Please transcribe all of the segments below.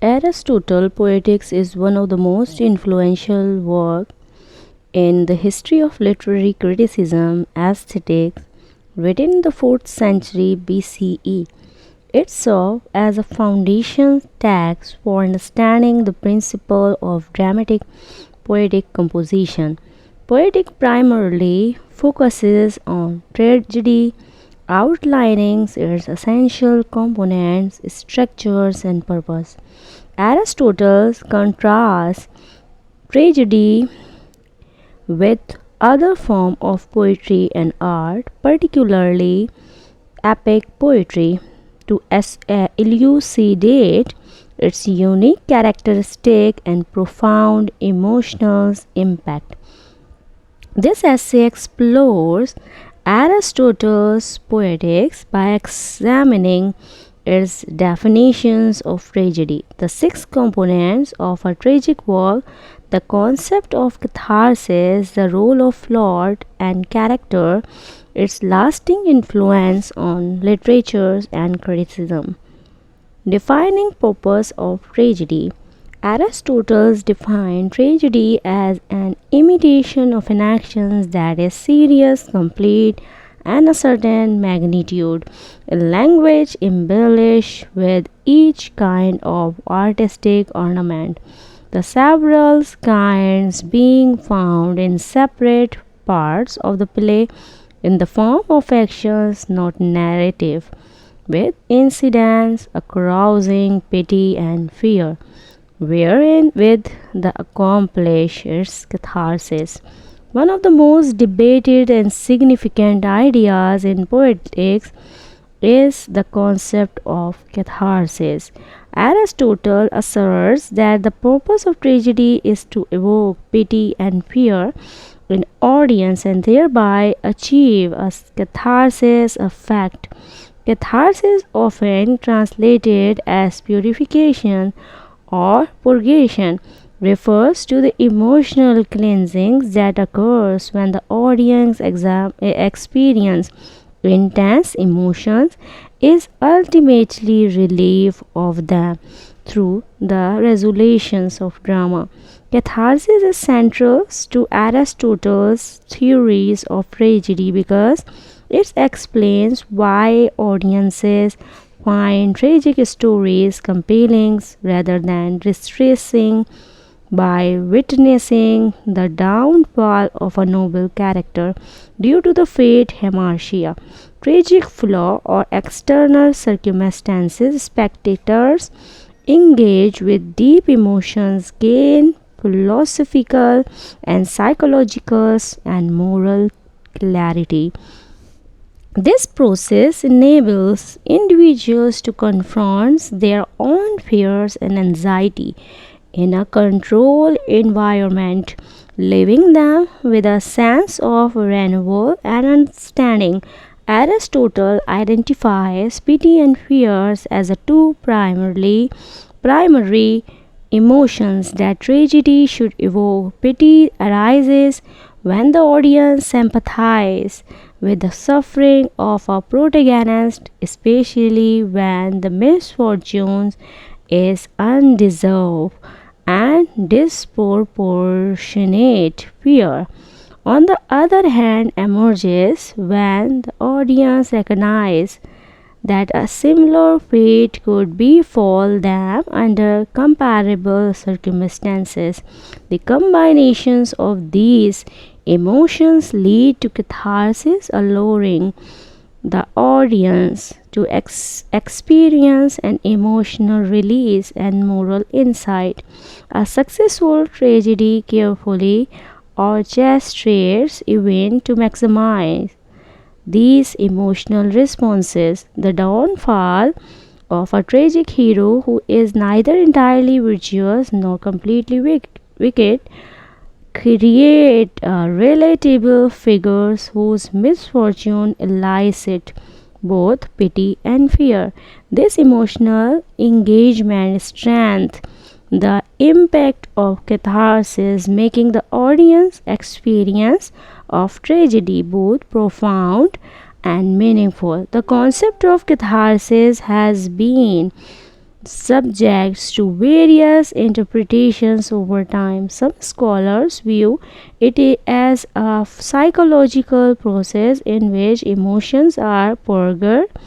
Aristotle Poetics is one of the most influential works in the history of literary criticism aesthetics, written in the 4th century BCE. It served as a foundation text for understanding the principle of dramatic poetic composition. Poetic primarily focuses on tragedy, outlining its essential components, structures, and purpose. Aristotle contrasts tragedy with other forms of poetry and art, particularly epic poetry, to elucidate its unique characteristic and profound emotional impact. This essay explores Aristotle's poetics by examining its definitions of tragedy, the six components of a tragic work, the concept of catharsis, the role of plot and character, its lasting influence on literature and criticism. Defining purpose of tragedy. Aristotle defined tragedy as an imitation of an action that is serious, complete, and a certain magnitude, a language embellished with each kind of artistic ornament, the several kinds being found in separate parts of the play in the form of actions, not narrative, with incidents arousing pity and fear, wherein with the accomplishes catharsis. One of the most debated and significant ideas in poetics is the concept of catharsis. Aristotle asserts that the purpose of tragedy is to evoke pity and fear in audience and thereby achieve a catharsis effect. Catharsis, often translated as purification or purgation, refers to the emotional cleansing that occurs when the audience experience intense emotions is ultimately relief of them through the resolutions of drama. Catharsis is central to Aristotle's theories of tragedy because it explains why audiences find tragic stories compelling rather than distressing by witnessing the downfall of a noble character due to the fate hamartia. Tragic flaw or external circumstances, spectators engage with deep emotions, gain philosophical and psychological and moral clarity. This process enables individuals to confront their own fears and anxiety in a controlled environment, leaving them with a sense of renewal and understanding. Aristotle identifies pity and fears as the two primary emotions that tragedy should evoke. Pity arises when the audience sympathizes with the suffering of a protagonist, especially when the misfortunes is undeserved, and disproportionate fear, on the other hand, emerges when the audience recognizes that a similar fate could befall them under comparable circumstances. The combinations of these emotions lead to catharsis, allowing the audience to experience an emotional release and moral insight. A successful tragedy carefully orchestrates events to maximize these emotional responses. The downfall of a tragic hero who is neither entirely virtuous nor completely wicked create relatable figures whose misfortune elicit both pity and fear. This emotional engagement strengthens the impact of catharsis, making the audience experience of tragedy both profound and meaningful. The concept of catharsis has been subjects to various interpretations over time. Some scholars view it as a psychological process in which emotions are purged,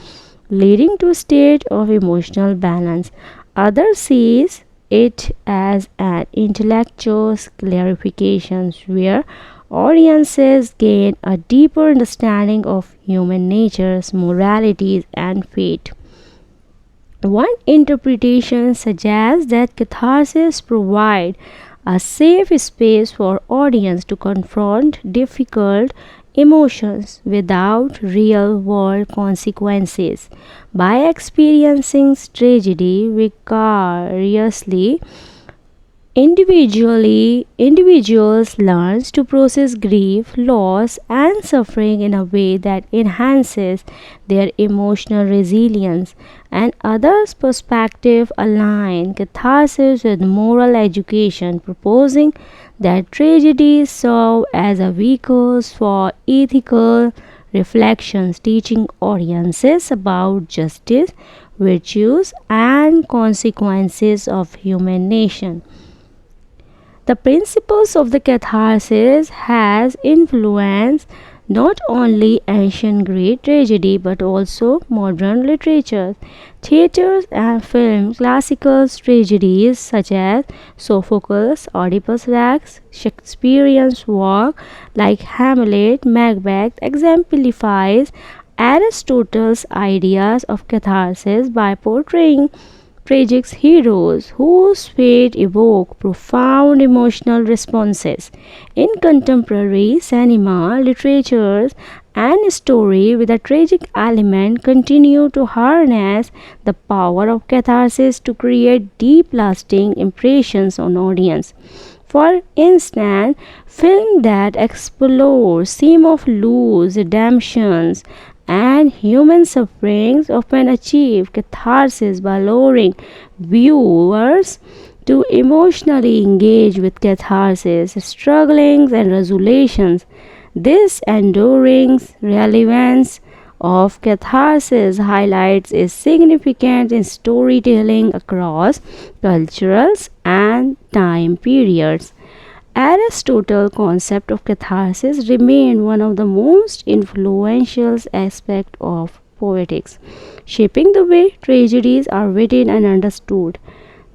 leading to a state of emotional balance. Others sees it as an intellectual clarification where audiences gain a deeper understanding of human natures, moralities, and fate. One interpretation suggests that catharsis provides a safe space for audience to confront difficult emotions without real world consequences. By experiencing tragedy vicariously, individuals learn to process grief, loss, and suffering in a way that enhances their emotional resilience. And others' perspective align catharsis with moral education, proposing that tragedies serve as a vehicles for ethical reflections, teaching audiences about justice, virtues, and consequences of human nature. The principles of the catharsis has influenced not only ancient Greek tragedy but also modern literature, theaters and film. Classical tragedies such as Sophocles, Oedipus Rex, Shakespearean's work like Hamlet, Macbeth exemplifies Aristotle's ideas of catharsis by portraying tragic heroes whose fate evoke profound emotional responses. In contemporary cinema, literature, and story with a tragic element continue to harness the power of catharsis to create deep lasting impressions on audience. For instance, film that explores theme of loss, redemptions, and human sufferings often achieve catharsis by luring viewers to emotionally engage with catharsis, strugglings, and resolutions. This enduring relevance of catharsis highlights its significance in storytelling across cultures and time periods. Aristotle's concept of catharsis remained one of the most influential aspects of poetics, shaping the way tragedies are written and understood.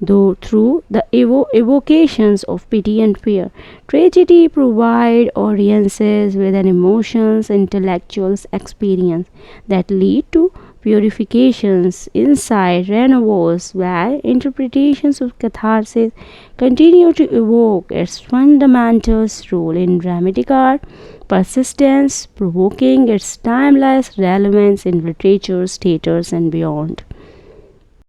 Though through the evocations of pity and fear, tragedy provide audiences with an emotions, intellectual experience that lead to purifications, insight, renewals, where interpretations of catharsis continue to evoke its fundamental role in dramatic art, persistence, provoking its timeless relevance in literature, theaters, and beyond.